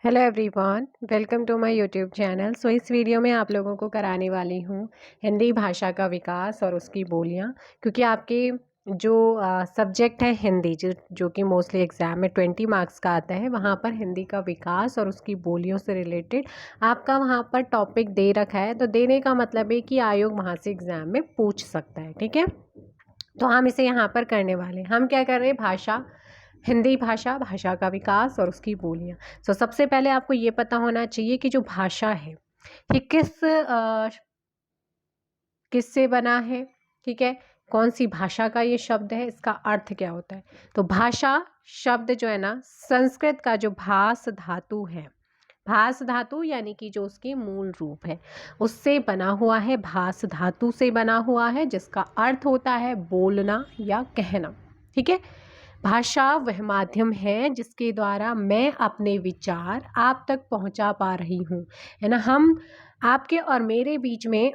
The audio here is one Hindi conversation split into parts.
Hello everyone, welcome to my YouTube channel. इस वीडियो में आप लोगों को कराने वाली हूँ हिंदी भाषा का विकास और उसकी बोलियाँ। क्योंकि आपके जो सब्जेक्ट है हिंदी, जो कि मोस्टली एग्ज़ाम में 20 मार्क्स का आता है, वहाँ पर हिंदी का विकास और उसकी बोलियों से रिलेटेड आपका वहाँ पर टॉपिक दे रखा है। तो देने का मतलब है कि आयोग वहाँ से एग्ज़ाम में पूछ सकता है। ठीक है, तो हम इसे यहाँ पर करने वाले हैं। हम क्या कर रहे हैं? भाषा, हिंदी भाषा, भाषा का विकास और उसकी बोलियाँ। सबसे पहले आपको ये पता होना चाहिए कि जो भाषा है ये किससे बना है। ठीक है, कौन सी भाषा का ये शब्द है, इसका अर्थ क्या होता है। तो भाषा शब्द जो है ना, संस्कृत का जो भास धातु है, भास धातु यानी कि जो उसकी मूल रूप है उससे बना हुआ है, भास धातु से बना हुआ है, जिसका अर्थ होता है बोलना या कहना। ठीक है, भाषा वह माध्यम है जिसके द्वारा मैं अपने विचार आप तक पहुंचा पा रही हूँ, है ना। हम आपके और मेरे बीच में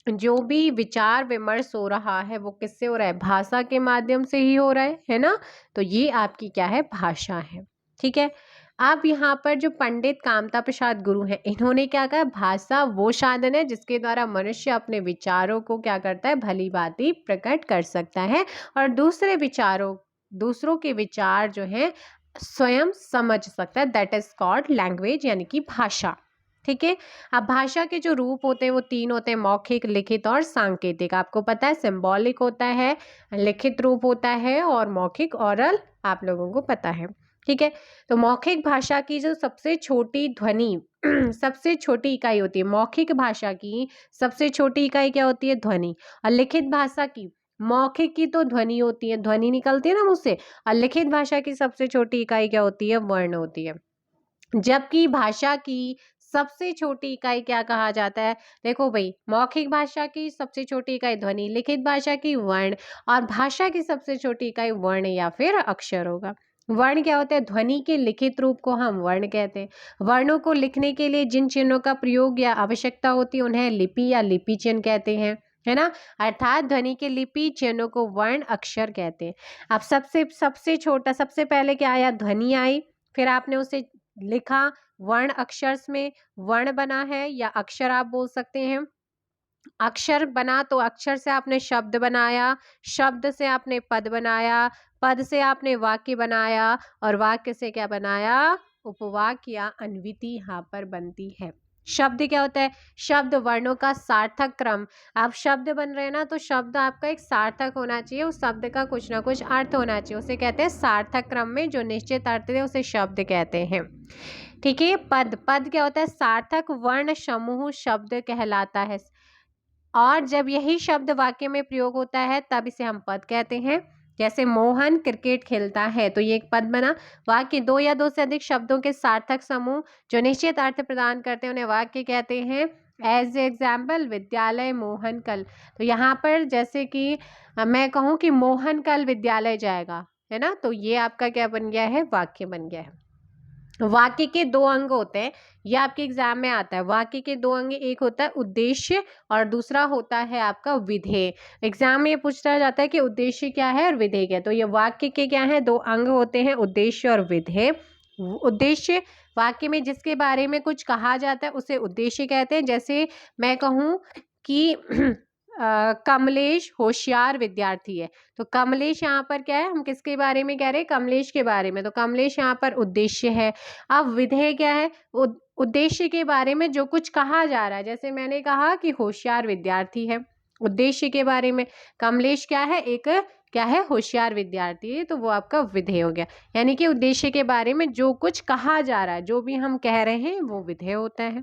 जो भी विचार विमर्श हो रहा है वो किससे हो रहा है? भाषा के माध्यम से ही हो रहा है ना। तो ये आपकी क्या है? भाषा है। ठीक है, अब यहाँ पर जो पंडित कामता प्रसाद गुरु हैं, इन्होंने क्या कहा? भाषा वो साधन है जिसके द्वारा मनुष्य अपने विचारों को क्या करता है? भली भांति प्रकट कर सकता है और दूसरों के विचार जो है स्वयं समझ सकता है। दैट इज कॉल्ड लैंग्वेज, यानी कि भाषा। ठीक है, अब भाषा के जो रूप होते हैं वो 3 होते हैं: मौखिक, लिखित और सांकेतिक। आपको पता है, सिंबॉलिक होता है, लिखित रूप होता है और मौखिक ओरल आप लोगों को पता है। ठीक है, तो मौखिक भाषा की जो सबसे छोटी ध्वनि सबसे छोटी इकाई होती है। मौखिक भाषा की सबसे छोटी इकाई क्या होती है? ध्वनि। और लिखित भाषा की, मौखिक की तो ध्वनि होती है, ध्वनि निकलती है ना मुंह से, और लिखित भाषा की सबसे छोटी इकाई क्या होती है? वर्ण होती है। जबकि भाषा की सबसे छोटी इकाई क्या कहा जाता है? देखो भाई, मौखिक भाषा की सबसे छोटी इकाई ध्वनि, लिखित भाषा की वर्ण, और भाषा की सबसे छोटी इकाई वर्ण या फिर अक्षर होगा। वर्ण क्या होता है? ध्वनि के लिखित रूप को हम वर्ण कहते हैं। वर्णों को लिखने के लिए जिन चिन्हों का प्रयोग या आवश्यकता होती है उन्हें लिपि या लिपि चिन्ह कहते हैं, है ना। अर्थात ध्वनि के लिपि चिन्हों को वर्ण अक्षर कहते हैं। अब सबसे सबसे छोटा, सबसे पहले क्या आया? ध्वनि आई, फिर आपने उसे लिखा, वर्ण अक्षर में वर्ण बना है, या अक्षर आप बोल सकते हैं। अक्षर बना तो अक्षर से आपने शब्द बनाया, शब्द से आपने पद बनाया, पद से आपने वाक्य बनाया, और वाक्य से क्या बनाया? उपवाक्य या अन्विति यहाँ पर बनती है। शब्द क्या होता है? शब्द वर्णों का सार्थक क्रम। आप शब्द बन रहे हैं ना, तो शब्द आपका एक सार्थक होना चाहिए, उस शब्द का कुछ ना कुछ अर्थ होना चाहिए, उसे कहते हैं सार्थक क्रम में जो निश्चित अर्थ है उसे शब्द कहते हैं। ठीक है, पद, पद क्या होता है? सार्थक वर्ण समूह शब्द कहलाता है, और जब यही शब्द वाक्य में प्रयोग होता है तब इसे हम पद कहते हैं। जैसे मोहन क्रिकेट खेलता है, तो ये एक पद बना। वाक्य, 2 या 2 से अधिक शब्दों के सार्थक समूह जो निश्चित अर्थ प्रदान करते हैं उन्हें वाक्य कहते हैं। एज एग्जाम्पल, विद्यालय मोहन कल। तो यहाँ पर जैसे कि मैं कहूँ कि मोहन कल विद्यालय जाएगा, है ना, तो ये आपका क्या बन गया है? वाक्य बन गया है। वाक्य के 2 अंग होते हैं, ये आपके एग्जाम में आता है। वाक्य के 2 अंग, एक होता है उद्देश्य और दूसरा होता है आपका विधेय। एग्जाम में ये पूछा जाता है कि उद्देश्य क्या है और विधेय क्या है। तो ये वाक्य के क्या है? 2 अंग होते हैं, उद्देश्य और विधेय। उद्देश्य, वाक्य में जिसके बारे में कुछ कहा जाता है उसे उद्देश्य कहते हैं। जैसे मैं कहूँ कि कमलेश होशियार विद्यार्थी है, तो कमलेश यहाँ पर क्या है? हम किसके बारे में कह रहे हैं? कमलेश के बारे में, तो कमलेश यहाँ पर उद्देश्य है। अब विधेय क्या है? उद्देश्य के बारे में जो कुछ कहा जा रहा है, जैसे मैंने कहा कि होशियार विद्यार्थी है, उद्देश्य के बारे में। कमलेश क्या है? एक क्या है? होशियार विद्यार्थी है, तो वो आपका विधेय हो गया। यानी कि उद्देश्य के बारे में जो कुछ कहा जा रहा है, जो भी हम कह रहे हैं वो विधेय होता है।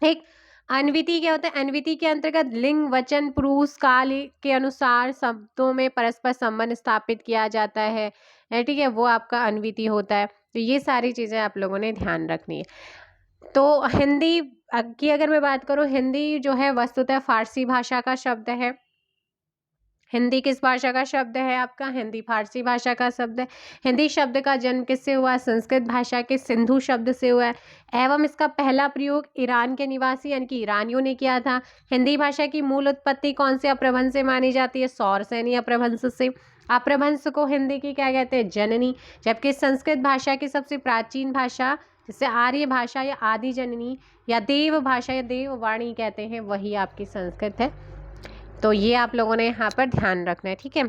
ठीक, अन्विति क्या होता है? अन्विति के अंतर्गत लिंग, वचन, पुरुष, काल के अनुसार शब्दों में परस्पर संबंध स्थापित किया जाता है, ठीक है, वो आपका अन्विति होता है। तो ये सारी चीजें आप लोगों ने ध्यान रखनी है। तो हिंदी की अगर मैं बात करूं, हिंदी जो है वस्तुतः फारसी भाषा का शब्द है। हिंदी किस भाषा का शब्द है? आपका हिंदी फारसी भाषा का शब्द है। हिंदी शब्द का जन्म किससे हुआ? संस्कृत भाषा के सिंधु शब्द से हुआ है, एवं इसका पहला प्रयोग ईरान के निवासी यानी कि ईरानियों ने किया था। हिंदी भाषा की मूल उत्पत्ति कौन से अपभ्रंश से मानी जाती है? सौरसेनी अपभ्रंश से। अपभ्रंश को हिंदी की क्या कहते हैं, जननी। जबकि संस्कृत भाषा की सबसे प्राचीन भाषा, जिसे आर्य भाषा या आदि जननी या देव भाषा या देववाणी कहते हैं, वही आपकी संस्कृत है। तो ये आप लोगों ने यहाँ पर ध्यान रखना है, ठीक है।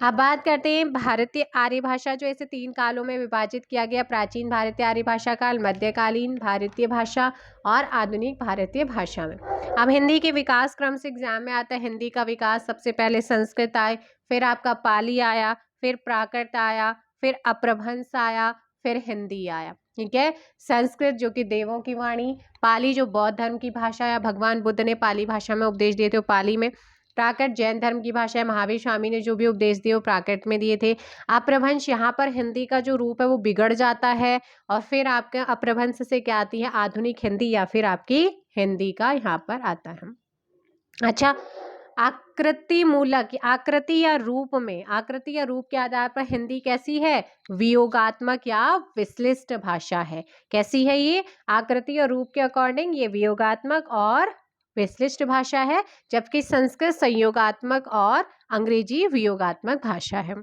अब बात करते हैं भारतीय आर्य भाषा, जो ऐसे 3 कालों में विभाजित किया गया। प्राचीन भारतीय आर्य भाषा काल, मध्यकालीन भारतीय भाषा और आधुनिक भारतीय भाषा में। अब हिंदी के विकास क्रम से एग्जाम में आता है। हिंदी का विकास सबसे पहले संस्कृत आए, फिर आपका पाली आया, फिर प्राकृत आया, फिर अपभ्रंश आया, फिर हिंदी आया, ठीक है। संस्कृत जो कि देवों की वाणी, पाली जो बौद्ध धर्म की भाषा या भगवान बुद्ध ने पाली भाषा में उपदेश दिए थे वो पाली में, प्राकृत जैन धर्म की भाषा है, महावीर स्वामी ने जो भी उपदेश दिए वो प्राकृत में दिए थे। अपभ्रंश यहाँ पर हिंदी का जो रूप है वो बिगड़ जाता है और फिर आपका अपभ्रंश से क्या आती है, आधुनिक हिंदी या फिर आपकी हिंदी का यहाँ पर आता है। अच्छा, आकृति मूलक, आकृति या रूप में, आकृति या रूप के आधार पर हिंदी कैसी है, वियोगात्मक या विश्लिष्ट भाषा है। कैसी है ये, आकृति और रूप के अकॉर्डिंग ये वियोगात्मक और विश्लिष्ट भाषा है, जबकि संस्कृत संयोगात्मक और अंग्रेजी वियोगात्मक भाषा है।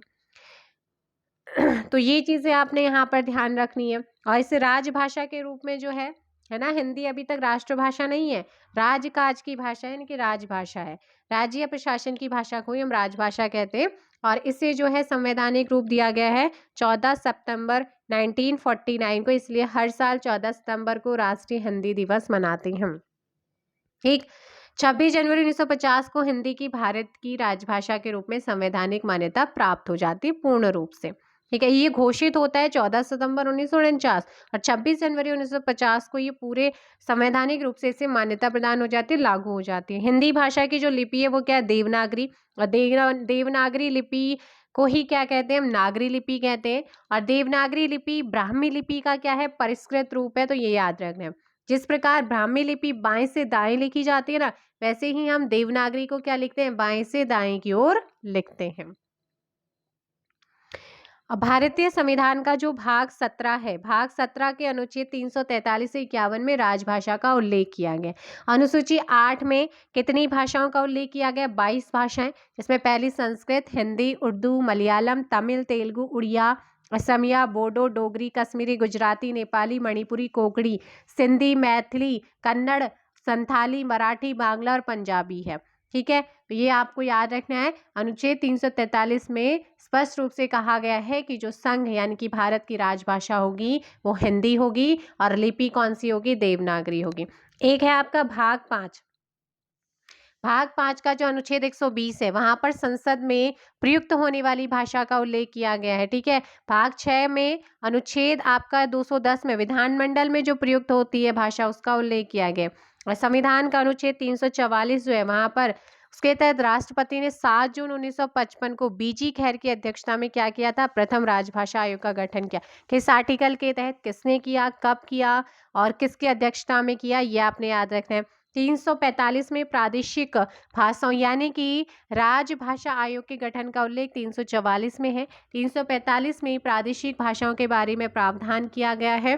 तो ये चीजें आपने यहाँ पर ध्यान रखनी है। और इसे राजभाषा के रूप में जो है ना, हिंदी अभी तक राष्ट्रभाषा नहीं है, राजकाज की भाषा है, यानी कि राजभाषा है। राज्य प्रशासन की भाषा को ही हम राजभाषा कहते हैं। और इसे जो है संवैधानिक रूप दिया गया है 14 सितंबर 1949 को, इसलिए हर साल 14 सितंबर को राष्ट्रीय हिंदी दिवस मनाते हैं हम, ठीक। 26 जनवरी 1950 को हिंदी की भारत की राजभाषा के रूप में संवैधानिक मान्यता प्राप्त हो जाती है पूर्ण रूप से, ठीक है। ये घोषित होता है 14 सितंबर 1949 और 26 जनवरी 1950 को ये पूरे संवैधानिक रूप से इसे मान्यता प्रदान हो जाती है, लागू हो जाती है। हिंदी भाषा की जो लिपि है वो क्या है, देवनागरी। और देवनागरी लिपि को ही क्या कहते हैं, हम नागरी लिपि कहते हैं। और देवनागरी लिपि ब्राह्मी लिपि का क्या है, परिष्कृत रूप है, तो ये याद रखना है। जिस प्रकार ब्राह्मी लिपि बाएं से दाएं लिखी जाती है ना, वैसे ही हम देवनागरी को क्या लिखते हैं, बाएं से दाएं की ओर लिखते हैं। अब भारतीय संविधान का जो भाग 17 है, भाग 17 के अनुच्छेद 343 से 51 में राजभाषा का उल्लेख किया गया। अनुसूची 8 में कितनी भाषाओं का उल्लेख किया गया, 22 भाषाएं, जिसमें पहली संस्कृत, हिंदी, उर्दू, मलयालम, तमिल, तेलुगु, उड़िया, असमिया, बोडो, डोगरी, कश्मीरी, गुजराती, नेपाली, मणिपुरी, कोंकणी, सिंधी, मैथिली, कन्नड़, संथाली, मराठी, बांग्ला और पंजाबी है, ठीक है। तो ये आपको याद रखना है। अनुच्छेद 343 में स्पष्ट रूप से कहा गया है कि जो संघ यानी कि भारत की राजभाषा होगी वो हिंदी होगी और लिपि कौन सी होगी, देवनागरी होगी। एक है आपका भाग 5। भाग 5 का जो अनुच्छेद 120 है वहां पर संसद में प्रयुक्त होने वाली भाषा का उल्लेख किया गया है, ठीक है। भाग 6 में अनुच्छेद आपका 210 में विधानमंडल में जो प्रयुक्त होती है भाषा उसका उल्लेख किया गया। और संविधान का अनुच्छेद 344 जो है वहां पर उसके तहत राष्ट्रपति ने 7 जून 1955 को बीजी खैर की अध्यक्षता में क्या किया था, प्रथम राजभाषा आयोग का गठन किया। किस आर्टिकल के तहत, किसने किया, कब किया और किसकी अध्यक्षता में किया, ये आपने याद रखना है। 345 में प्रादेशिक भाषाओं यानी कि राजभाषा आयोग के गठन का उल्लेख 344 में है। 345 में प्रादेशिक भाषाओं के बारे में प्रावधान किया गया है।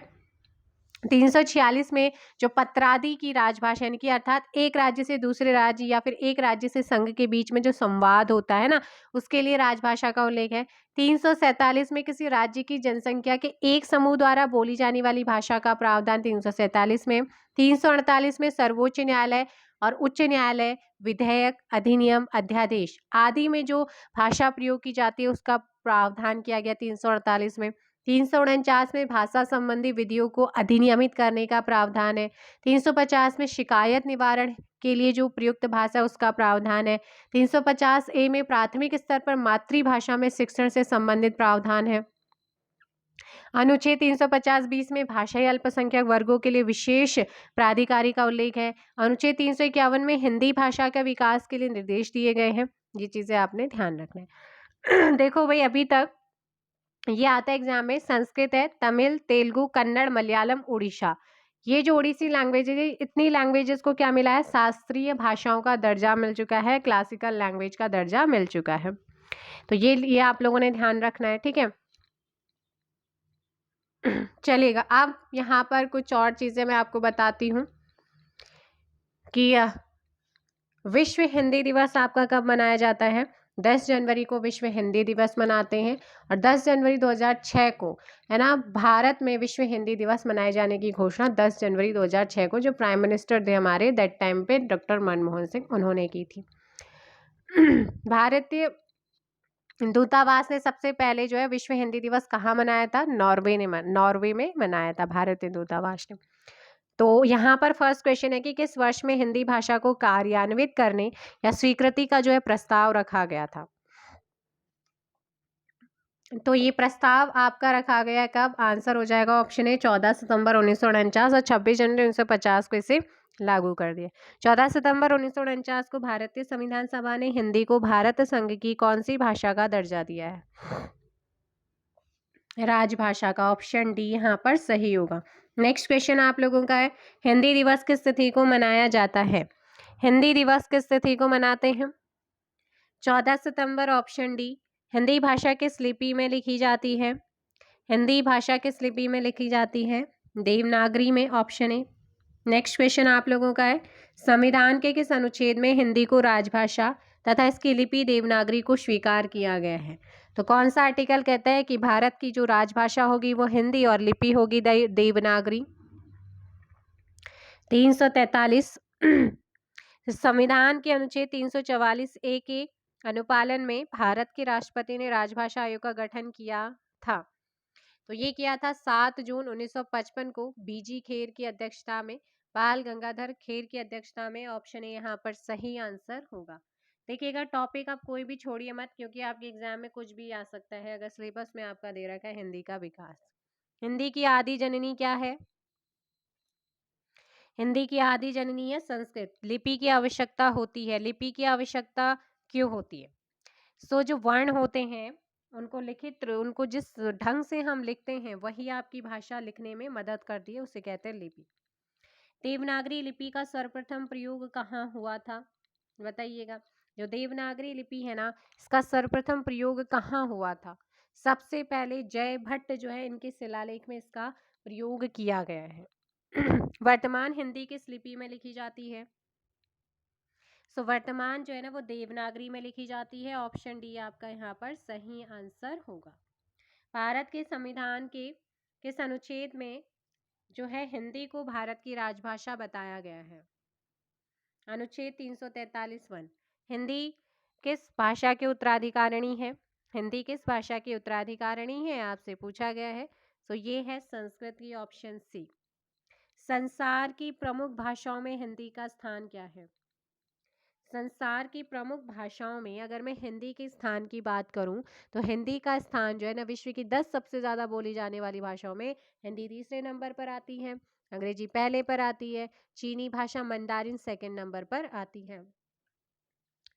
346 में जो पत्रादि की राजभाषा यानी कि अर्थात एक राज्य से दूसरे राज्य या फिर एक राज्य से संघ के बीच में जो संवाद होता है ना, उसके लिए राजभाषा का उल्लेख है। 347 में किसी राज्य की जनसंख्या के एक समूह द्वारा बोली जाने वाली भाषा का प्रावधान 347 में। 348 में सर्वोच्च न्यायालय और उच्च न्यायालय विधेयक, अधिनियम, अध्यादेश आदि में जो भाषा प्रयोग की जाती है उसका प्रावधान किया गया 348 में। 349 में भाषा संबंधी विधियों को अधिनियमित करने का प्रावधान है। 350 में शिकायत निवारण के लिए जो प्रयुक्त भाषा उसका प्रावधान है। 350 ए में प्राथमिक स्तर पर मातृभाषा में शिक्षण से संबंधित प्रावधान है। अनुच्छेद 350-20 में भाषाई अल्पसंख्यक वर्गों के लिए विशेष प्राधिकारी का उल्लेख है। अनुच्छेद 351 में हिंदी भाषा का विकास के लिए निर्देश दिए गए हैं। ये चीजें आपने ध्यान रखना है। देखो भाई, अभी तक ये आता है एग्जाम में, संस्कृत है, तमिल, तेलुगु, कन्नड़, मलयालम, उड़ीसा। ये जो ओडिसी लैंग्वेज है, इतनी लैंग्वेजेस को क्या मिला है, शास्त्रीय भाषाओं का दर्जा मिल चुका है, क्लासिकल लैंग्वेज का दर्जा मिल चुका है। तो ये आप लोगों ने ध्यान रखना है, ठीक है। चलिएगा, अब यहाँ पर कुछ और चीजें मैं आपको बताती हूँ कि विश्व हिंदी दिवस आपका कब मनाया जाता है। 10 जनवरी को विश्व हिंदी दिवस मनाते हैं और 10 जनवरी 2006 को, है ना, भारत में विश्व हिंदी दिवस मनाए जाने की घोषणा 10 जनवरी 2006 को जो प्राइम मिनिस्टर थे हमारे दैट टाइम पे डॉक्टर मनमोहन सिंह, उन्होंने की थी। भारतीय दूतावास ने सबसे पहले जो है विश्व हिंदी दिवस कहाँ मनाया था? नॉर्वे में मनाया था भारतीय दूतावास ने। तो यहाँ पर फर्स्ट क्वेश्चन है कि किस वर्ष में हिंदी भाषा को कार्यान्वित करने या स्वीकृति का जो है प्रस्ताव रखा गया था? तो ये प्रस्ताव आपका रखा गया है कब? आंसर हो जाएगा ऑप्शन ए 14 सितंबर 1949 और 26 जनवरी 1950 को इसे लागू कर दिया। 14 सितंबर 1949 को भारतीय संविधान सभा ने हिंदी को भारत संघ की कौन सी भाषा का दर्जा दिया है? राजभाषा का, ऑप्शन डी यहाँ पर सही होगा। नेक्स्ट क्वेश्चन आप लोगों का है, हिंदी दिवस किस तिथि को मनाया जाता है? हिंदी दिवस किस तिथि को मनाते हैं? 14 सितंबर, ऑप्शन डी। हिंदी भाषा किस लिपि में लिखी जाती है? हिंदी भाषा किस लिपि में लिखी जाती है? देवनागरी में, ऑप्शन ए। नेक्स्ट क्वेश्चन आप लोगों का है, संविधान के किस अनुच्छेद में हिंदी को राजभाषा तथा इसकी लिपि देवनागरी को स्वीकार किया गया है? तो कौन सा आर्टिकल कहता है कि भारत की जो राजभाषा होगी वो हिंदी और लिपि होगी देवनागरी? 343 संविधान के अनुच्छेद 344 ए के अनुपालन में भारत के राष्ट्रपति ने राजभाषा आयोग का गठन किया था। तो ये किया था 7 जून 1955 को बीजी खेर की अध्यक्षता में, बाल गंगाधर खेर की अध्यक्षता में। ऑप्शन ए यहाँ पर सही आंसर होगा। देखिएगा टॉपिक आप कोई भी छोड़िए मत, क्योंकि आपके एग्जाम में कुछ भी आ सकता है अगर सिलेबस में आपका दे रखा है हिंदी का विकास। हिंदी की आदि जननी क्या है? हिंदी की आदि जननी है संस्कृत। लिपि की आवश्यकता होती है, लिपि की आवश्यकता क्यों होती है? सो जो वर्ण होते हैं उनको उनको जिस ढंग से हम लिखते हैं वही आपकी भाषा लिखने में मदद करती है, उसे कहते हैं लिपि। देवनागरी लिपि का सर्वप्रथम प्रयोग कहाँ हुआ था? बताइएगा। जो देवनागरी लिपि है ना, इसका सर्वप्रथम प्रयोग कहाँ हुआ था? सबसे पहले जय भट्ट जो है इनके शिलालेख में इसका प्रयोग किया गया है। वर्तमान हिंदी किस लिपि में लिखी जाती है? सो वर्तमान जो है ना वो देवनागरी में लिखी जाती है। ऑप्शन डी आपका यहाँ पर सही आंसर होगा। भारत के संविधान के किस अनुच्छेद में जो है हिंदी को भारत की राजभाषा बताया गया है? अनुच्छेद 343(1). हिंदी किस भाषा के उत्तराधिकारिणी है? हिंदी किस भाषा की उत्तराधिकारिणी है आपसे पूछा गया है। तो ये है संस्कृत की, ऑप्शन सी। संसार की प्रमुख भाषाओं में हिंदी का स्थान क्या है? संसार की प्रमुख भाषाओं में अगर मैं हिंदी के स्थान की बात करूं तो हिंदी का स्थान जो है ना विश्व की 10 सबसे ज़्यादा बोली जाने वाली भाषाओं में हिंदी तीसरे नंबर पर आती है, अंग्रेजी पहले पर आती है, चीनी भाषा मंदारिन सेकंड नंबर पर आती है।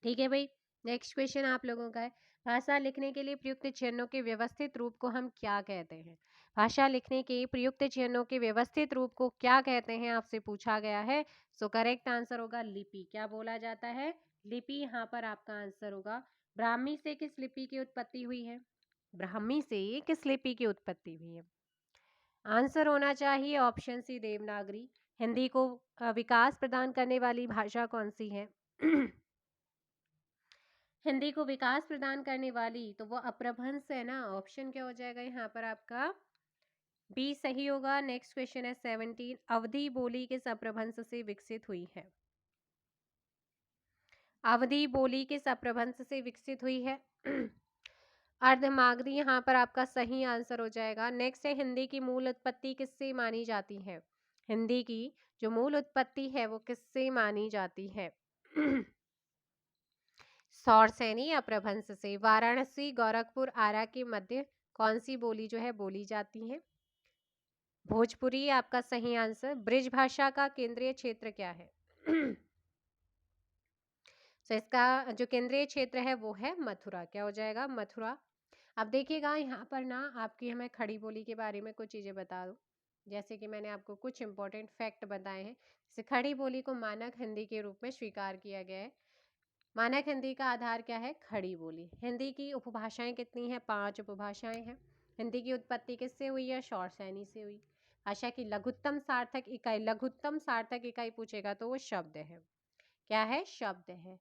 ठीक है भाई। नेक्स्ट क्वेश्चन आप लोगों का है, भाषा लिखने के लिए प्रयुक्त चिन्हों के व्यवस्थित रूप को हम क्या कहते हैं? भाषा लिखने के प्रयुक्त चिन्हों के व्यवस्थित रूप को क्या कहते हैं आपसे पूछा गया है। सो करेक्ट आंसर होगा लिपि। क्या बोला जाता है? लिपि यहाँ पर आपका आंसर होगा। ब्राह्मी से किस लिपि की उत्पत्ति हुई है? ब्राह्मी से किस लिपि की उत्पत्ति हुई है? आंसर होना चाहिए ऑप्शन सी देवनागरी। हिंदी को विकास प्रदान करने वाली भाषा कौन सी है? हिंदी को विकास प्रदान करने वाली तो वो अपभ्रंश है ना। ऑप्शन क्या हो जाएगा यहाँ पर आपका? बी सही होगा। नेक्स्ट क्वेश्चन है 17, अवधी बोली किस अपभ्रंश से विकसित हुई है? अवधी बोली किस अपभ्रंश से विकसित हुई है? अर्धमागधी यहाँ पर आपका सही आंसर हो जाएगा। नेक्स्ट है, हिंदी की मूल उत्पत्ति किससे मानी जाती है? हिंदी की जो मूल उत्पत्ति है वो किससे मानी जाती है? सौरसेनी अपभ्रंश से। वाराणसी, गोरखपुर, आरा के मध्य कौन सी बोली जो है बोली जाती है? भोजपुरी आपका सही आंसर। ब्रिज भाषा का केंद्रीय क्षेत्र क्या है? तो इसका जो केंद्रीय क्षेत्र है वो है मथुरा। क्या हो जाएगा? मथुरा। अब देखिएगा यहाँ पर ना आपकी हमें खड़ी बोली के बारे में कुछ चीज़ें बता दूँ। जैसे कि मैंने आपको कुछ इंपॉर्टेंट फैक्ट बताए हैं। जैसे खड़ी बोली को मानक हिंदी के रूप में स्वीकार किया गया है। मानक हिंदी का आधार क्या है? खड़ी बोली। हिंदी की उपभाषाएं कितनी हैं? 5 उपभाषाएं हैं। हिंदी की उत्पत्ति किससे हुई है? शौरसेनी से हुई। भाषा की लघुत्तम सार्थक इकाई पूछेगा तो वो शब्द है। क्या है? शब्द है।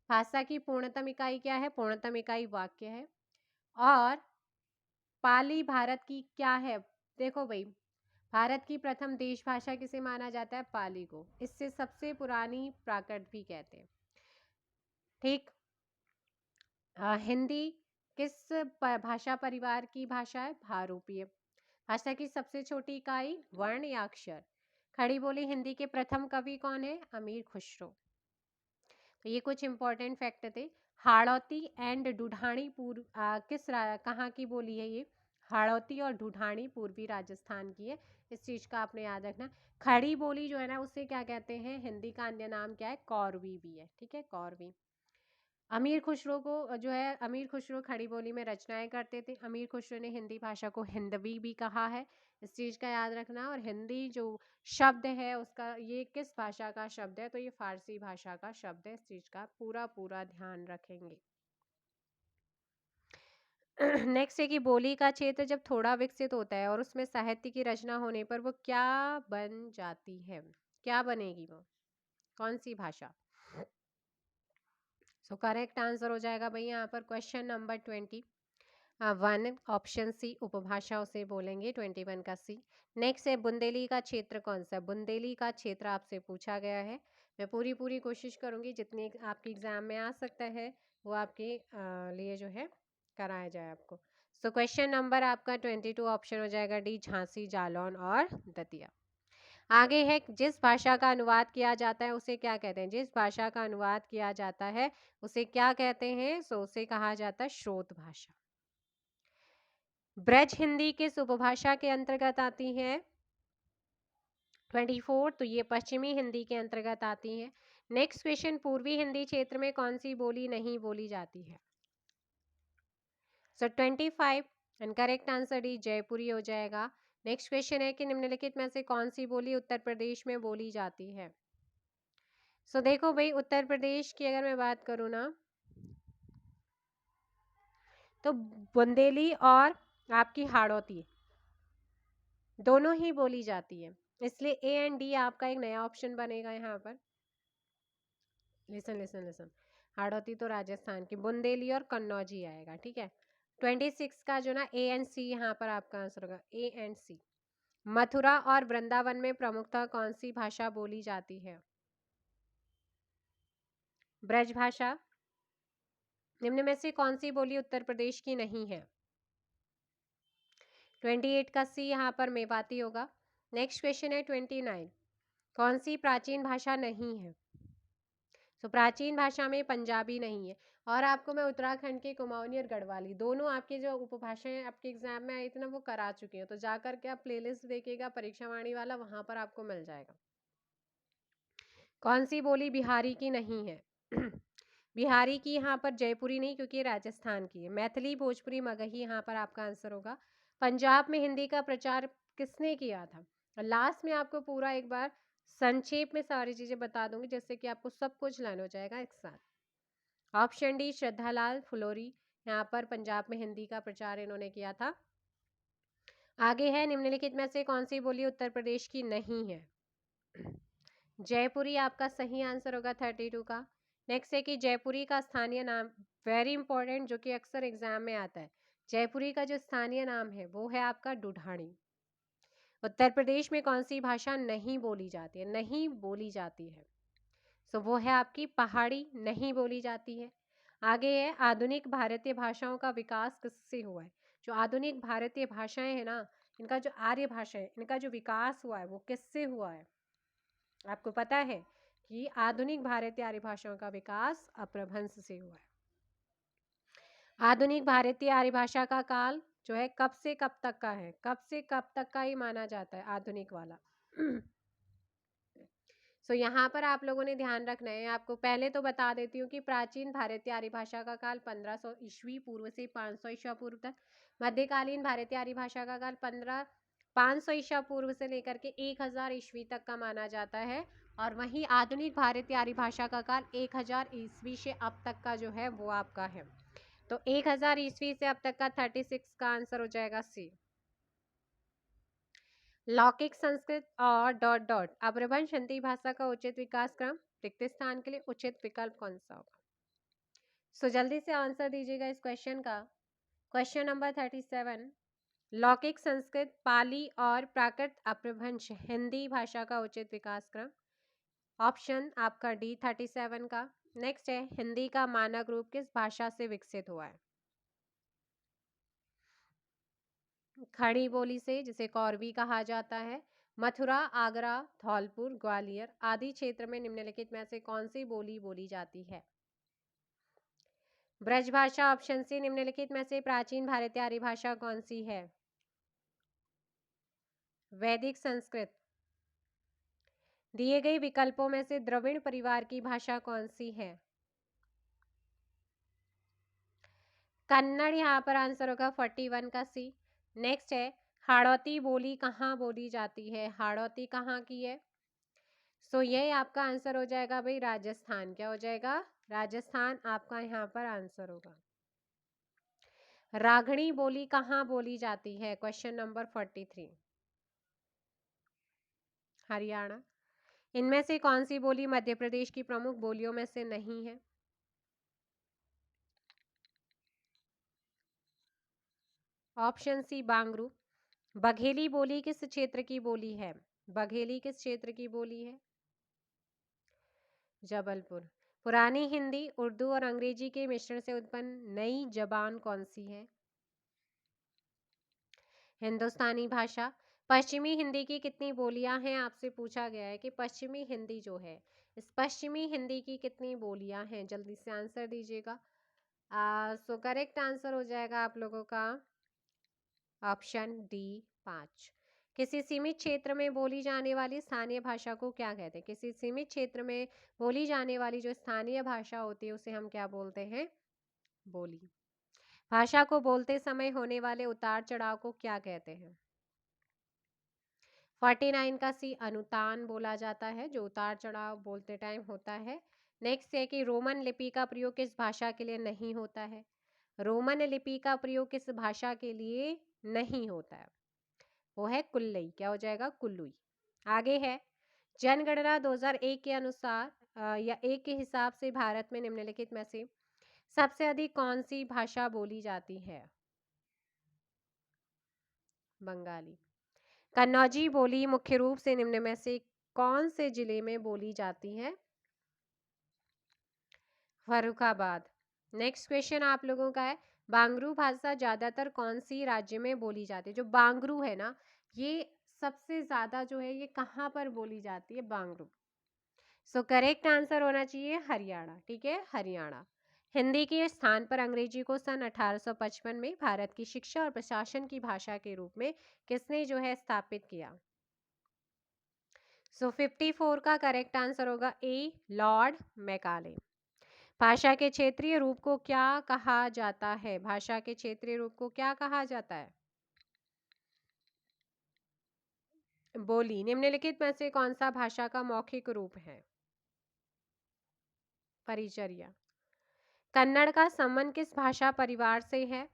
भाषा की पूर्णतम इकाई क्या है? पूर्णतम इकाई वाक्य है। और पाली भारत की क्या है? देखो भाई, भारत की प्रथम देश भाषा किसे माना जाता है? पाली को। इससे सबसे पुरानी प्राकृत भी कहते हैं। ठीक। हिंदी किस भाषा परिवार की भाषा है? भारूपीय। भाषा की सबसे छोटी इकाई वर्ण या अक्षर? खड़ी बोली हिंदी के प्रथम कवि कौन है? अमीर खुसरो। तो ये कुछ इंपॉर्टेंट फैक्ट थे। हाड़ौती एंड ढूढ़ानी कहाँ की बोली है ये? हाड़ौती और ढूढ़ानी पूर्वी राजस्थान की है। इस चीज का आपने याद रखना। खड़ी बोली जो है ना, उसे क्या कहते हैं? हिंदी का अन्य नाम क्या है? कौरवी भी है। ठीक है, कौरवी। अमीर खुसरो को जो है, अमीर खुसरो खड़ी बोली में रचनाएं करते थे। अमीर खुसरो ने हिंदी भाषा को हिंदवी भी कहा है। इस चीज़ का याद रखना। और हिंदी जो शब्द है उसका, ये किस भाषा का शब्द है? तो ये फारसी भाषा का शब्द है। इस चीज़ का पूरा पूरा ध्यान रखेंगे। नेक्स्ट है कि बोली का क्षेत्र जब थोड़ा विकसित होता है और उसमें साहित्य की रचना होने पर वो क्या बन जाती है? क्या बनेगी वो? कौन सी भाषा? सो करेक्ट आंसर हो जाएगा भाई यहाँ पर क्वेश्चन नंबर 21 ऑप्शन सी उपभाषा उसे बोलेंगे। 21 का सी। नेक्स्ट है बुंदेली का क्षेत्र कौन सा? बुंदेली का क्षेत्र आपसे पूछा गया है। मैं पूरी पूरी कोशिश करूंगी जितनी आपके एग्जाम में आ सकता है वो आपके लिए जो है कराया जाए आपको। सो क्वेश्चन नंबर आपका 22 ऑप्शन हो जाएगा डी, झांसी, जालौन और दतिया। आगे है जिस भाषा का अनुवाद किया जाता है उसे क्या कहते हैं? जिस भाषा का अनुवाद किया जाता है उसे क्या कहते हैं? सो उसे कहा जाता है स्रोत भाषा। ब्रज हिंदी किस उपभाषा के अंतर्गत आती है? 24, तो ये पश्चिमी हिंदी के अंतर्गत आती है। नेक्स्ट क्वेश्चन, पूर्वी हिंदी क्षेत्र में कौन सी बोली नहीं बोली जाती है? सो 25 एंड करेक्ट आंसर डी, जयपुरी हो जाएगा। नेक्स्ट क्वेश्चन है कि निम्नलिखित में से कौन सी बोली उत्तर प्रदेश में बोली जाती है? सो देखो भाई, उत्तर प्रदेश की अगर मैं बात करूँ ना, तो बुंदेली और आपकी हाड़ौती दोनों ही बोली जाती है। इसलिए ए एंड डी आपका एक नया ऑप्शन बनेगा यहाँ पर। Listen listen listen. हाड़ौती तो राजस्थान की, बुंदेली और कन्नौजी आएगा। ठीक है। 26 का जो ना ए एंड सी यहाँ पर आपका आंसर होगा, ए एंड सी। मथुरा और वृंदावन में प्रमुखतः कौन सी भाषा बोली जाती है? ब्रज भाषा। निम्न में से कौन सी बोली उत्तर प्रदेश की नहीं है? 28 का सी यहाँ पर मेवाती होगा। नेक्स्ट क्वेश्चन है 29, कौन सी प्राचीन भाषा नहीं है? तो प्राचीन भाषा में पंजाबी नहीं है। और आपको मैं उत्तराखंड के कुमाऊनी और गढ़वाली दोनों आपके जो उपभाषाएं आपके एग्जाम में आई थी ना, वो करा चुकी हैं। तो जाकर के आप प्लेलिस्ट देखिएगा परीक्षा वाणी वाला, वहां पर आपको मिल जाएगा। कौन सी बोली बिहारी की नहीं है? बिहारी की यहाँ पर जयपुरी नहीं, क्योंकि ये राजस्थान की है। मैथिली, भोजपुरी, मगही यहाँ पर आपका आंसर होगा। पंजाब में हिंदी का प्रचार किसने किया था? लास्ट में आपको पूरा एक बार संक्षेप में सारी चीजें बता दूंगी, जिससे कि आपको सब कुछ लर्न हो जाएगा एक साथ। ऑप्शन डी, श्रद्धालाल फुलोरी, यहाँ पर पंजाब में हिंदी का प्रचार इन्होंने किया था। आगे है निम्नलिखित में से कौन सी बोली उत्तर प्रदेश की नहीं है? जयपुरी आपका सही आंसर होगा 32 का। नेक्स्ट है कि जयपुरी का स्थानीय नाम, वेरी इंपॉर्टेंट, जो कि अक्सर एग्जाम में आता है। जयपुरी का जो स्थानीय नाम है वो है आपका ढूढ़ानी। उत्तर प्रदेश में कौन सी भाषा नहीं बोली जाती है? नहीं बोली जाती है, सो वो है आपकी पहाड़ी, नहीं बोली जाती है। आगे है आधुनिक भारतीय भाषाओं का विकास किससे हुआ है? जो आधुनिक भारतीय भाषाएं हैं ना, इनका जो आर्य भाषा है, इनका जो विकास हुआ है वो किससे हुआ है? आपको पता है कि आधुनिक भारतीय आर्य भाषाओं का विकास अपभ्रंश से हुआ है। आधुनिक भारतीय आर्य भाषा का काल जो है कब से कब तक का है? कब से कब तक का ही माना जाता है आधुनिक वाला? सो यहाँ पर आप लोगों ने ध्यान रखना है। आपको पहले तो बता देती हूँ कि प्राचीन भारतीय आर्य भाषा का काल 1500 ईस्वी पूर्व से 500 ईसा पूर्व तक। मध्यकालीन भारतीय आर्य भाषा का काल 500 ईसा पूर्व से लेकर के 1000 ईस्वी तक का माना जाता है। और वहीं आधुनिक भारतीय आर्य भाषा का काल 1000 ईस्वी से अब तक का जो है वो आपका है। तो 1000 ईस्वी से अब तक का 36 का आंसर हो जाएगा सी। लौकिक संस्कृत और डॉट डॉट अपभ्रंश हिंदी भाषा का उचित विकास क्रम, रिक्त स्थान के लिए उचित विकल्प कौन सा होगा? सो जल्दी से आंसर दीजिएगा इस क्वेश्चन का। क्वेश्चन नंबर 37, लौकिक, संस्कृत, पाली और प्राकृत अपभ्रंश हिंदी भाषा का उचित विकास क्रम। ऑप्शन आपका डी 37 का। नेक्स्ट है, हिंदी का मानक रूप किस भाषा से विकसित हुआ है? खड़ी बोली से, जिसे कौरवी कहा जाता है। मथुरा, आगरा, धौलपुर, ग्वालियर आदि क्षेत्र में निम्नलिखित में से कौन सी बोली बोली जाती है? ब्रजभाषा। ऑप्शन सी, निम्नलिखित में से प्राचीन भारतीय आर्य भाषा कौन सी है? वैदिक संस्कृत। दिए गए विकल्पों में से द्रविड़ परिवार की भाषा कौन सी है? कन्नड़ यहाँ पर आंसर होगा 41 का सी। नेक्स्ट है, हाड़ौती बोली कहाँ बोली जाती है? हाड़ौती कहाँ की है? सो ये आपका आंसर हो जाएगा भाई राजस्थान। क्या हो जाएगा? राजस्थान आपका यहाँ पर आंसर होगा। रागड़ी बोली कहाँ बोली जाती है? Question number 43, Haryana. इनमें से कौन सी बोली मध्य प्रदेश की प्रमुख बोलियों में से नहीं है? Option C, Bangru. बघेली बोली किस क्षेत्र की बोली है? बघेली किस क्षेत्र की बोली है? जबलपुर। पुरानी हिंदी, उर्दू और अंग्रेजी के मिश्रण से उत्पन्न नई जबान कौन सी है? हिंदुस्तानी भाषा। पश्चिमी हिंदी की कितनी बोलियां हैं? आपसे पूछा गया है कि पश्चिमी हिंदी जो है, इस पश्चिमी हिंदी की कितनी बोलियां हैं? जल्दी से आंसर दीजिएगा। सो करेक्ट आंसर हो जाएगा आप लोगों का ऑप्शन डी 5। किसी सीमित क्षेत्र में बोली जाने वाली स्थानीय भाषा को क्या कहते हैं? किसी सीमित क्षेत्र में बोली जाने वाली जो स्थानीय भाषा होती है उसे हम क्या बोलते हैं? बोली। भाषा को बोलते समय होने वाले उतार चढ़ाव को क्या कहते हैं? 49 का सी, अनुतान बोला जाता है, जो उतार चढ़ाव बोलते टाइम होता है। नेक्स्ट है कि रोमन लिपि का प्रयोग किस भाषा के लिए नहीं होता है? रोमन लिपि का प्रयोग किस भाषा के लिए नहीं होता है? वो है कुल्लई। क्या हो जाएगा? कुल्लुई। आगे है, जनगणना 2001 के अनुसार या एक के हिसाब से भारत में निम्नलिखित में से सबसे अधिक कौन सी भाषा बोली जाती है? बंगाली। कन्नौजी बोली मुख्य रूप से निम्न में से कौन से जिले में बोली जाती है? फर्रुखाबाद। नेक्स्ट क्वेश्चन आप लोगों का है, बांगरू भाषा ज्यादातर कौन सी राज्य में बोली जाती है? जो बांगरू है ना, ये सबसे ज्यादा जो है ये कहाँ पर बोली जाती है? बांगरू। सो करेक्ट आंसर होना चाहिए हरियाणा। ठीक है, हरियाणा। हिंदी के स्थान पर अंग्रेजी को सन 1855 में भारत की शिक्षा और प्रशासन की भाषा के रूप में किसने जो है स्थापित किया? सो 54 का करेक्ट आंसर होगा ए, लॉर्ड मैकाले। भाषा के क्षेत्रीय रूप को क्या कहा जाता है? भाषा के क्षेत्रीय रूप को क्या कहा जाता है? बोली। निम्नलिखित में से कौन सा भाषा का मौखिक रूप है? परिचर्या। कन्नड़ का संबंध किस भाषा परिवार से है?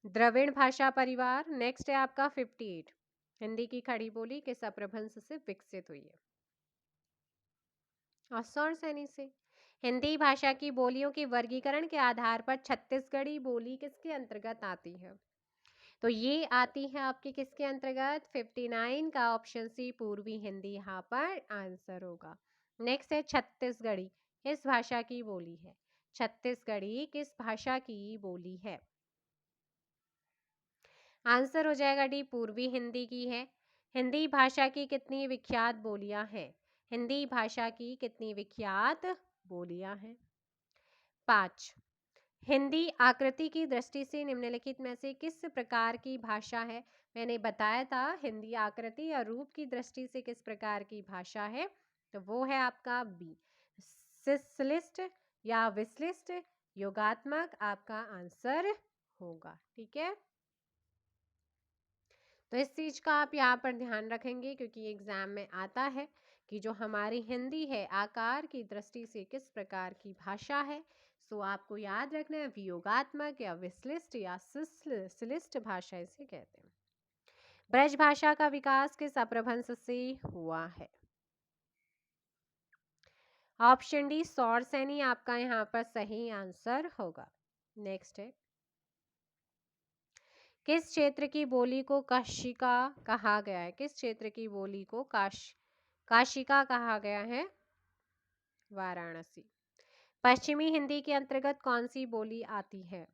द्रविड़ भाषा परिवार। नेक्स्ट है आपका 58, हिंदी की खड़ी बोली किस अपभ्रंश से विकसित हुई है? और सैनी से। हिंदी भाषा की बोलियों के वर्गीकरण के आधार पर छत्तीसगढ़ी बोली किसके अंतर्गत आती है? तो ये आती है आपके किसके अंतर्गत? 59 का ऑप्शन सी, पूर्वी हिंदी यहाँ पर आंसर होगा। नेक्स्ट है, छत्तीसगढ़ी किस भाषा की बोली है? छत्तीसगढ़ी किस भाषा की बोली है? आंसर हो जाएगा डी, पूर्वी हिंदी की है। हिंदी भाषा की कितनी विख्यात बोलियां हैं? हिंदी भाषा की कितनी विख्यात बोलियां हैं? 5। हिंदी आकृति की दृष्टि से निम्नलिखित में से किस प्रकार की भाषा है? मैंने बताया था हिंदी आकृति या रूप की दृष्टि से किस प्रकार की भाषा है, तो वो है आपका बी, सिसलिस्ट या विसलिस्ट योगात्मक आपका आंसर होगा। ठीक है, तो इस चीज का आप यहाँ पर ध्यान रखेंगे क्योंकि एग्जाम में आता है कि जो हमारी हिंदी है आकार की दृष्टि से किस प्रकार की भाषा है। सो आपको याद रखना है वियोगात्मक या विसलिस्ट या सिलिस्ट भाषा इसे कहते हैं। ब्रज भाषा का विकास किस अपभ्रंश से हुआ है? ऑप्शन डी सौरसेनी आपका यहाँ पर सही आंसर होगा। नेक्स्ट है, किस क्षेत्र की बोली को काशिका कहा गया है? किस क्षेत्र की बोली को काशिका कहा गया है? वाराणसी। पश्चिमी हिंदी के अंतर्गत कौन सी बोली आती है?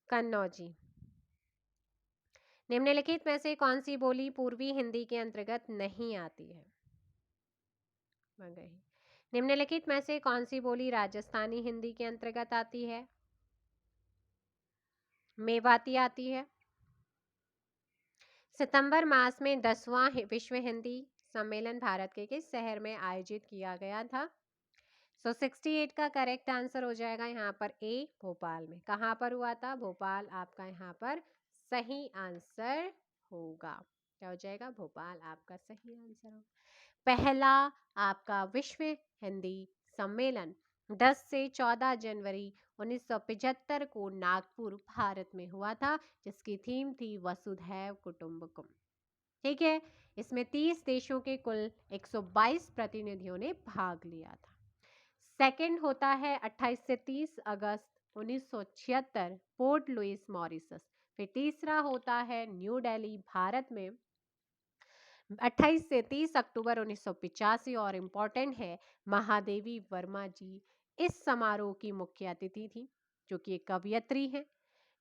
कन्नौजी। निम्नलिखित में से कौन सी बोली पूर्वी हिंदी के अंतर्गत नहीं आती है? मगही। निम्नलिखित में से कौन सी बोली राजस्थानी हिंदी के अंतर्गत आती है? मेवाती आती है। सितंबर मास में 10वां विश्व हिंदी सम्मेलन भारत के किस शहर में आयोजित किया गया था? 68 का करेक्ट आंसर हो जाएगा यहाँ पर ए, भोपाल में। कहाँ पर हुआ था? भोपाल आपका यहाँ पर सही आंसर होगा। क्या हो जाएगा? भोपाल आपका सही आंसर होगा। पहला आपका विश्व हिंदी सम्मेलन 10 से 14 जनवरी 1975 को नागपुर भारत में हुआ था, जिसकी थीम थी वसुधैव कुटुंबकम। ठीक है, इसमें 30 देशों के कुल 122 प्रतिनिधियों ने भाग लिया था। सेकंड होता है 28 से 30 अगस्त 1976 पोर्ट लुइस मॉरिशस। फिर तीसरा होता है न्यू दिल्ली भारत में 28 से 30 अक्टूबर 1985 और इम्पोर्टेंट है महादेवी वर्मा जी इस समारोह की मुख्य अतिथि थी, जो कि एक कवयित्री है।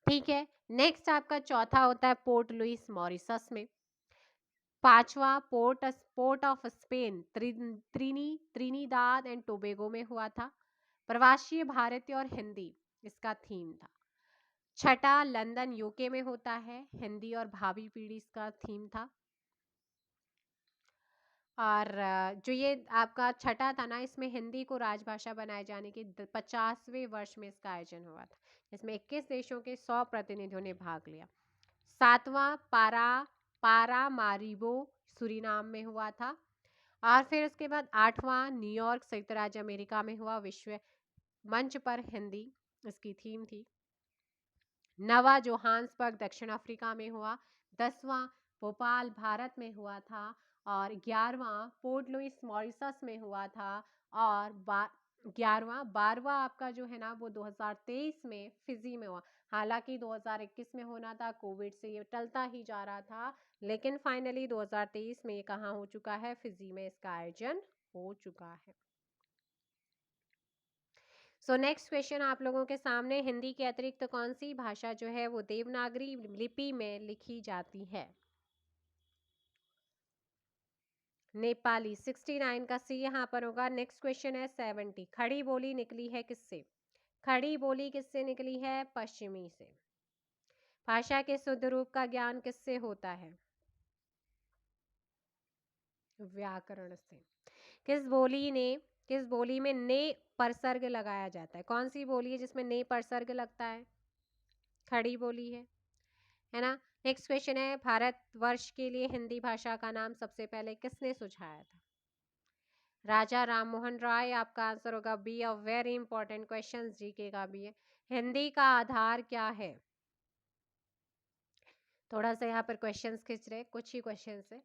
ठीक है, नेक्स्ट आपका चौथा होता है पोर्ट लुइस मॉरिशस में। पांचवा port of Spain Trinidad and Tobago में हुआ था। प्रवासी भारतीय और हिंदी इसका थीम था। छठा लंदन यूके में होता है, हिंदी और भावी पीढ़ी इसका थीम था। और जो ये आपका छठा था ना, इसमें हिंदी को राजभाषा बनाए जाने के 50वें वर्ष में इसका आयोजन हुआ था, इसमें 21 देशों के 100 प्रतिनिधियों ने भाग लिया। सातवां पारामारिबो सूरीनाम में हुआ था। और फिर उसके बाद 8वां न्यूयॉर्क संयुक्त राज्य अमेरिका में हुआ, विश्व मंच पर हिंदी इसकी थीम थी। 9वां जोहान्सबर्ग दक्षिण अफ्रीका में हुआ। 10वां भोपाल भारत में हुआ था। और 11वां पोर्ट लुइस मॉरिशस में हुआ था। और 12वां आपका जो है ना वो 2023 में फिजी में हुआ। हालांकि 2021 में होना था, कोविड से ये टलता ही जा रहा था, लेकिन फाइनली 2023 में ये कहाँ हो चुका है? फिजी में इसका आयोजन हो चुका है। सो नेक्स्ट क्वेश्चन आप लोगों के सामने, हिंदी के अतिरिक्त कौन सी भाषा जो है वो देवनागरी लिपि में लिखी जाती है? नेपाली। 69 का सी यहाँ पर होगा। नेक्स्ट क्वेश्चन है 70, खड़ी बोली निकली है किससे? खड़ी बोली किससे निकली है? पश्चिमी से। भाषा के शुद्ध रूप का ज्ञान किससे होता है? व्याकरण से। किस बोली में ने परसर्ग लगाया जाता है? कौन सी बोली है जिसमें ने परसर्ग लगता है? खड़ी बोली है ना। नेक्स्ट क्वेश्चन है, भारतवर्ष के लिए हिंदी भाषा का नाम सबसे पहले किसने सुझाया था? राजा राममोहन राय आपका आंसर होगा B. A very important question GK का भी है। हिंदी का आधार क्या है? थोड़ा सा यहाँ पर क्वेश्चंस खींच रहे, कुछ ही क्वेश्चन है।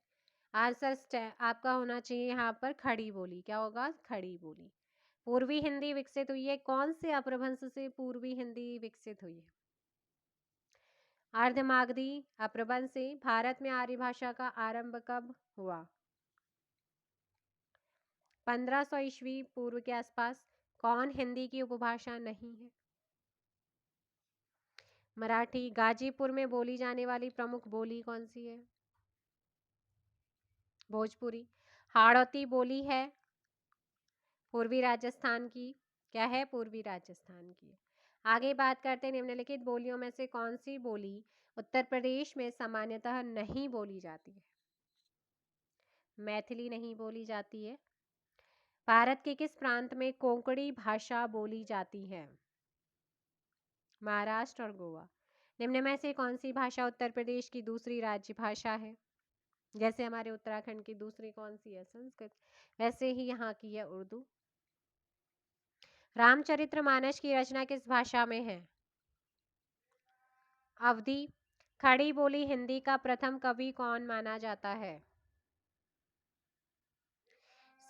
आंसर आपका होना चाहिए यहाँ पर खड़ी बोली। क्या होगा? खड़ी बोली। पूर्वी हिंदी विकसित हुई है, कौन से अपभ्रंश से पूर्वी हिंदी विकसित हुई है? अर्धमागधी अपभ्रंश से। भारत में आर्य भाषा का आरंभ कब हुआ? 1500 ईस्वी पूर्व के आसपास। कौन हिंदी की उपभाषा नहीं है? मराठी। गाजीपुर में बोली जाने वाली प्रमुख बोली कौन सी है? भोजपुरी। हाड़ौती बोली है पूर्वी राजस्थान की। क्या है? पूर्वी राजस्थान की। आगे बात करते हैं, निम्नलिखित बोलियों में से कौन सी बोली उत्तर प्रदेश में सामान्यतः नहीं बोली जाती है? मैथिली नहीं बोली जाती है। भारत के किस प्रांत में कोंकणी भाषा बोली जाती है? महाराष्ट्र और गोवा। निम्न में से कौन सी भाषा उत्तर प्रदेश की दूसरी राज्य भाषा है? जैसे हमारे उत्तराखंड की दूसरी कौन सी है? संस्कृत। वैसे ही यहाँ की है उर्दू। रामचरितमानस की रचना किस भाषा में है? अवधी। खड़ी बोली हिंदी का प्रथम कवि कौन माना जाता है?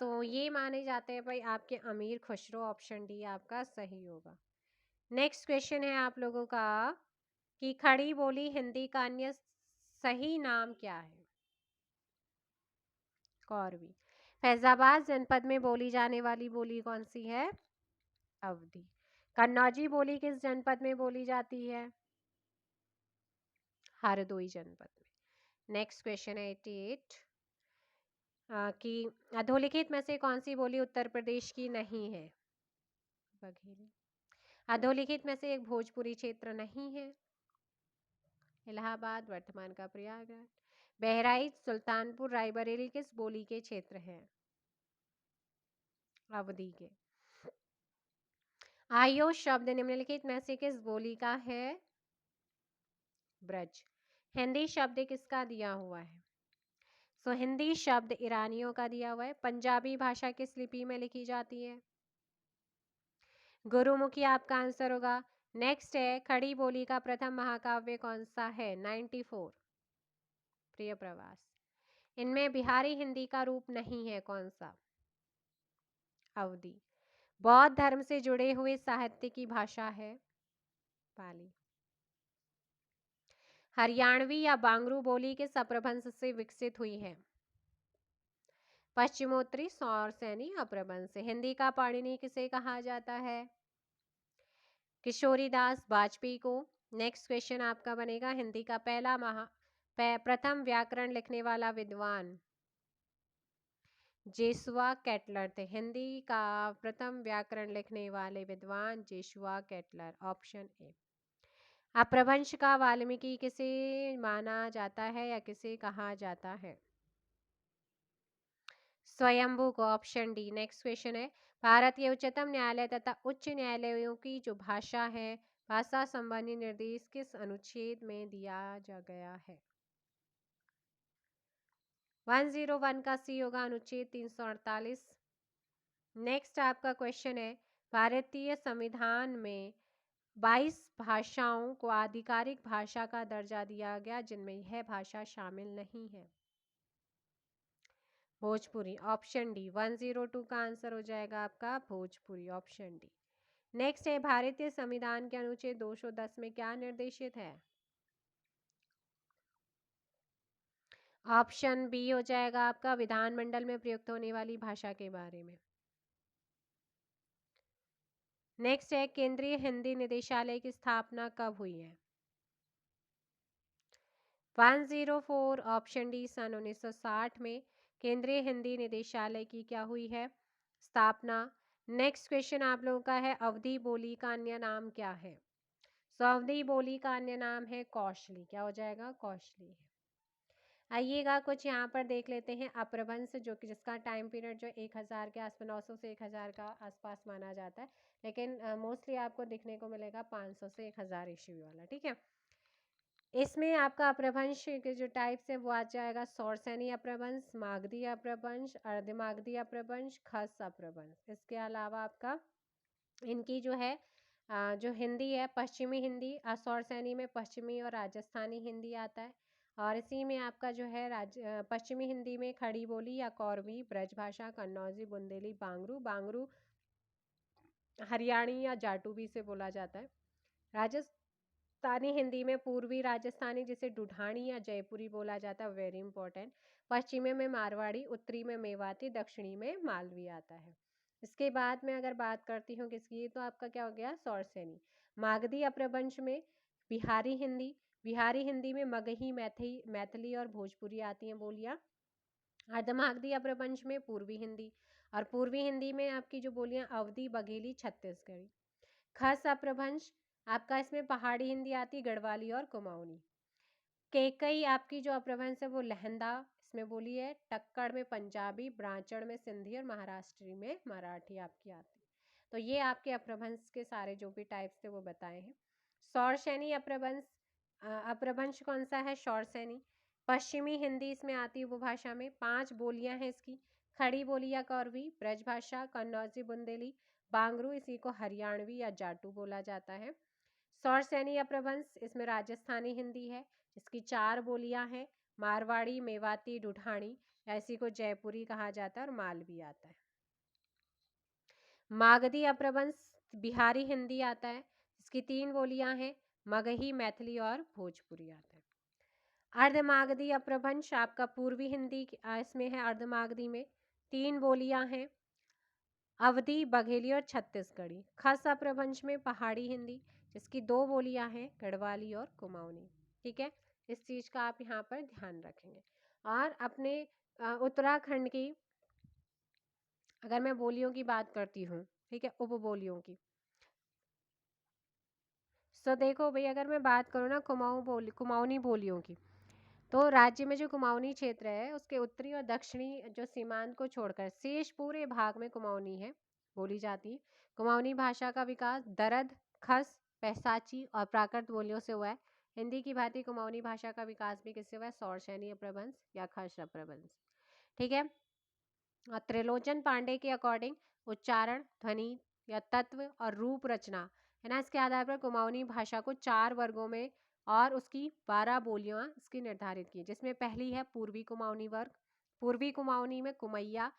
सो ये माने जाते हैं भाई आपके अमीर खुसरो, ऑप्शन डी आपका सही होगा। नेक्स्ट क्वेश्चन है आप लोगों का कि खड़ी बोली हिंदी का अन्य सही नाम क्या है? कौरवी। फैजाबाद जनपद में बोली जाने वाली बोली कौन सी है? अवधी। कन्नौजी बोली किस जनपद में बोली जाती है? हरदोई जनपद में। नेक्स्ट क्वेश्चन है 88 कि अधोलिखित में से कौन सी बोली उत्तर प्रदेश की नहीं है? बघेली। अधोलिखित में से एक भोजपुरी क्षेत्र नहीं है? इलाहाबाद, वर्तमान का प्रयागराज। बहराइच, सुल्तानपुर, रायबरेली किस बोली के क्षेत्र हैं? अवधी के। आयो शब्द निम्नलिखित में से किस बोली का है? ब्रज। हिंदी शब्द किसका दिया हुआ है? सो हिंदी शब्द ईरानियों का दिया हुआ है। पंजाबी भाषा किस लिपि में लिखी जाती है? गुरुमुखी आपका आंसर होगा। नेक्स्ट है खड़ी बोली का प्रथम महाकाव्य कौन सा है? 94 प्रिय प्रवास। इनमें बिहारी हिंदी का रूप नहीं है, कौन सा? अवधी। बौद्ध धर्म से जुड़े हुए साहित्य की भाषा है? पाली। हरियाणवी या बांगरू बोली किस अपभ्रंश से विकसित हुई है? पश्चिमोत्तरी सौरसैनी अपभ्रंश से। हिंदी का पाणिनि किसे कहा जाता है? किशोरीदास वाजपेयी को। नेक्स्ट क्वेश्चन आपका बनेगा हिंदी का प्रथम व्याकरण लिखने वाला विद्वान जेसुआ कैटलर थे। हिंदी का प्रथम व्याकरण लिखने वाले विद्वान जेसुआ कैटलर, ऑप्शन ए। अपभ्रंश का वाल्मीकि किसे माना जाता है या किसे कहा जाता है? स्वयंभू को, ऑप्शन डी। नेक्स्ट क्वेश्चन है भारत के उच्चतम न्यायालय तथा उच्च न्यायालयों की जो भाषा है, भाषा संबंधी निर्देश किस अनुच्छेद में दिया जा गया है? 101 का सी होगा अनुच्छेद 348। नेक्स्ट आपका क्वेश्चन है भारतीय संविधान में 22 भाषाओं को आधिकारिक भाषा का दर्जा दिया गया जिनमें यह भाषा शामिल नहीं है। Bhojpuri, option D. 102 का आंसर हो जाएगा आपका भोजपुरी, ऑप्शन डी। नेक्स्ट है भारतीय संविधान के अनुच्छेद 210 में क्या निर्देशित है? ऑप्शन बी हो जाएगा आपका विधानमंडल में प्रयुक्त होने वाली भाषा के बारे में। नेक्स्ट है केंद्रीय हिंदी निदेशालय की स्थापना कब हुई है? 104 ऑप्शन डी सन 1960 में केंद्रीय हिंदी निदेशालय की क्या हुई है? स्थापना। नेक्स्ट क्वेश्चन आप लोगों का है अवधी बोली का अन्य नाम क्या है? सो अवधी बोली का अन्य नाम है कौशली। क्या हो जाएगा? कौशली है। आइएगा कुछ यहाँ पर देख लेते हैं अपभ्रंश जो कि जिसका टाइम पीरियड जो 1000 के आसपास 900 से 1000 का आसपास माना जाता है, लेकिन मोस्टली आपको दिखने को मिलेगा 500 से 1000 ईस्वी वाला। ठीक है, इसमें आपका अपभ्रंश के जो टाइप्स है वो आ जाएगा सौरसैनी अपभ्रंश, मागधी अपभ्रंश, अर्धमागधी अपभ्रंश, खस अपभ्रंश। इसके अलावा आपका इनकी जो है जो हिंदी है पश्चिमी हिंदी, सौरसैनी में पश्चिमी और राजस्थानी हिंदी आता है। और इसी में आपका जो है पश्चिमी हिंदी में खड़ी बोली या कौरवी, ब्रजभाषा, कन्नौजी, बुंदेली, बांगरू। बांगरू हरियाणी या जाटू भी से बोला जाता है। राजस्थानी हिंदी में पूर्वी राजस्थानी जिसे ढूढ़ानी या जयपुरी बोला जाता है, वेरी इंपॉर्टेंट। पश्चिमी में मारवाड़ी, उत्तरी में मेवाती, दक्षिणी में मालवी आता है। इसके बाद में अगर बात करती हूँ किसकी, तो आपका क्या हो गया सौरसैनी। मागधी अपभ्रंश में बिहारी हिंदी, बिहारी हिंदी में मगही, मैथिली और भोजपुरी आती हैं बोलियाँ। अर्धमागधी अपभ्रंश में पूर्वी हिंदी, और पूर्वी हिंदी में आपकी जो बोलियाँ अवधी, बघेली, छत्तीसगढ़ी। खस अपभ्रंश आपका इसमें पहाड़ी हिंदी आती, गढ़वाली और कुमाऊनी। केकई आपकी जो अपभ्रंश है वो लहंदा इसमें बोली है, टक्कड़ में पंजाबी, ब्रांचड़ में सिंधी और महाराष्ट्री में मराठी आपकी आती। तो ये आपके अपभ्रंश के सारे जो भी टाइप्स थे वो बताए हैं। सौरसैनी अपभ्रंश कौन सा है? सौरसैनी। पश्चिमी हिंदी इसमें आती है उपभाषा में। 5 बोलियां हैं इसकी, खड़ी बोली या कौरवी, ब्रजभाषा, कन्नौजी, बुंदेली, बांगरू, इसी को हरियाणवी या जाटू बोला जाता है। सौरसैनी अपभ्रंश इसमें राजस्थानी हिंदी है, इसकी 4 बोलियां हैं, मारवाड़ी, मेवाती, ढूढ़ानी। या इसी को जयपुरी कहा जाता है और मालवी आता है। मागधी अपभ्रंश बिहारी हिंदी आता है, इसकी 3 बोलियां हैं, मगही, मैथिली और भोजपुरी आता है। अर्धमागधी अपभ्रंश आपका पूर्वी हिंदी इसमें है। अर्धमागधी में 3 बोलियां हैं, अवधी, बघेली और छत्तीसगढ़ी। खस अपभ्रंश में पहाड़ी हिंदी, जिसकी 2 बोलियां हैं, गढ़वाली और कुमाऊनी। ठीक है, इस चीज का आप यहाँ पर ध्यान रखेंगे। और अपने उत्तराखंड की अगर मैं बोलियों की बात करती हूँ, ठीक है, उपबोलियों की, तो देखो भाई, अगर मैं बात करूँ ना कुमाऊनी बोलियों की, तो राज्य में जो कुमाऊनी क्षेत्र है उसके उत्तरी और दक्षिणी जो सीमांत को छोड़कर शेष पूरे भाग में कुमाऊनी है बोली जाती है। कुमाऊनी भाषा का विकास दरद, खस, पैसाची और प्राकृत बोलियों से हुआ है। हिंदी की भांति कुमाऊनी भाषा का विकास भी किससे हुआ है? सौरसैनी अपभ्रंश या खस अपभ्रंश। ठीक है, और त्रिलोचन पांडे के अकॉर्डिंग उच्चारण, ध्वनि या तत्व और रूप रचना है ना, इसके आधार पर कुमाऊनी भाषा को 4 वर्गों में और उसकी 12 बोलियां इसकी निर्धारित की, जिसमें पहली है पूर्वी कुमाऊनी वर्ग। पूर्वी कुमाऊनी में कुमैया,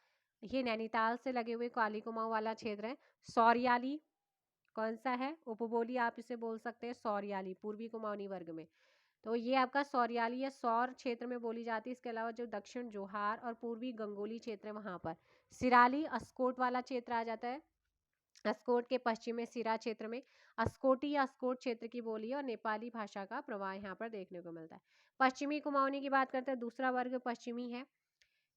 ये नैनीताल से लगे हुए काली कुमाऊं वाला क्षेत्र है। सौरियाली कौन सा है? उपबोली आप इसे बोल सकते हैं, सौरियाली पूर्वी कुमाऊनी वर्ग में। तो ये आपका सौरियाली या सौर क्षेत्र में बोली जाती है। इसके अलावा जो दक्षिण जोहार और पूर्वी गंगोली क्षेत्र है वहाँ पर सिराली, अस्कोट वाला क्षेत्र आ जाता है। अस्कोट के पश्चिम में सिरा क्षेत्र में अस्कोटी या अस्कोट क्षेत्र की बोली और नेपाली भाषा का प्रवाह यहाँ पर देखने को मिलता है। पश्चिमी कुमाऊनी की बात करते हैं, दूसरा वर्ग पश्चिमी है।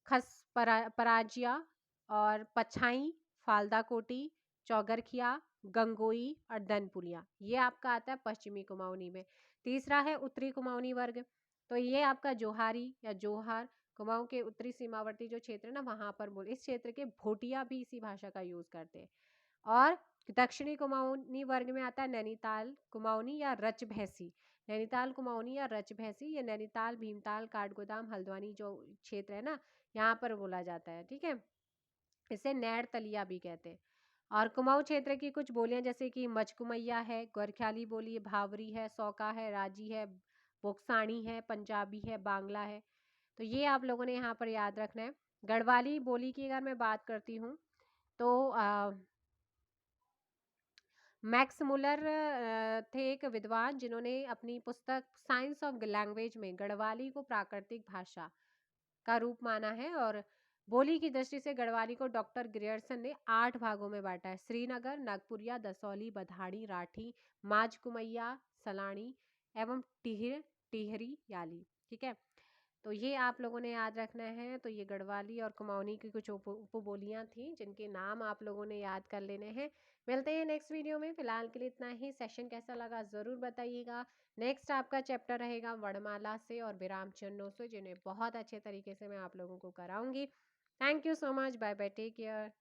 खस पराजिया और पछाई, फालदा कोटी, चौगरखिया, गंगोई और दनपुलिया, ये आपका आता है पश्चिमी कुमाऊनी में। तीसरा है उत्तरी कुमाऊनी वर्ग, तो ये आपका जोहारी या जोहार कुमाऊं के उत्तरी सीमावर्ती जो क्षेत्र है ना वहां पर बोल, इस क्षेत्र के भोटिया भी इसी भाषा का यूज करते हैं। और दक्षिणी कुमाऊनी वर्ग में आता है नैनीताल कुमाऊनी या रचभैसी। नैनीताल कुमाऊनी या रचभैसी, ये नैनीताल, भीमताल, काठगोदाम, हल्द्वानी जो क्षेत्र है ना यहाँ पर बोला जाता है। ठीक है, इसे नैर तलिया भी कहते हैं। और कुमाऊं क्षेत्र की कुछ बोलियां जैसे कि मचकुमैया है, गोरख्याली बोली है, भावरी है, सौका है, राजी है, बोक्सानी है, पंजाबी है, बांग्ला है। तो ये आप लोगों ने यहाँ पर याद रखना है। गढ़वाली बोली की अगर मैं बात करती हूँ तो मैक्स मुलर थे एक विद्वान जिन्होंने अपनी पुस्तक साइंस ऑफ लैंग्वेज में गढ़वाली को प्राकृतिक भाषा का रूप माना है। और बोली की दृष्टि से गढ़वाली को डॉक्टर ग्रियर्सन ने 8 भागों में बांटा है: श्रीनगर, नागपुरिया, दसौली, बधाड़ी, राठी, माजकुमैया, सलाणी एवं टिहरी याली। ठीक है, तो ये आप लोगों ने याद रखना है। तो ये गढ़वाली और कुमाऊनी की कुछ उपबोलियां थी जिनके नाम आप लोगों ने याद कर लेने हैं। मिलते हैं नेक्स्ट वीडियो में, फिलहाल के लिए इतना ही। सेशन कैसा लगा ज़रूर बताइएगा। नेक्स्ट आपका चैप्टर रहेगा वर्णमाला से और विराम चिन्हों से, जिन्हें बहुत अच्छे तरीके से मैं आप लोगों को कराऊंगी। Thank you so much, bye bye, take care.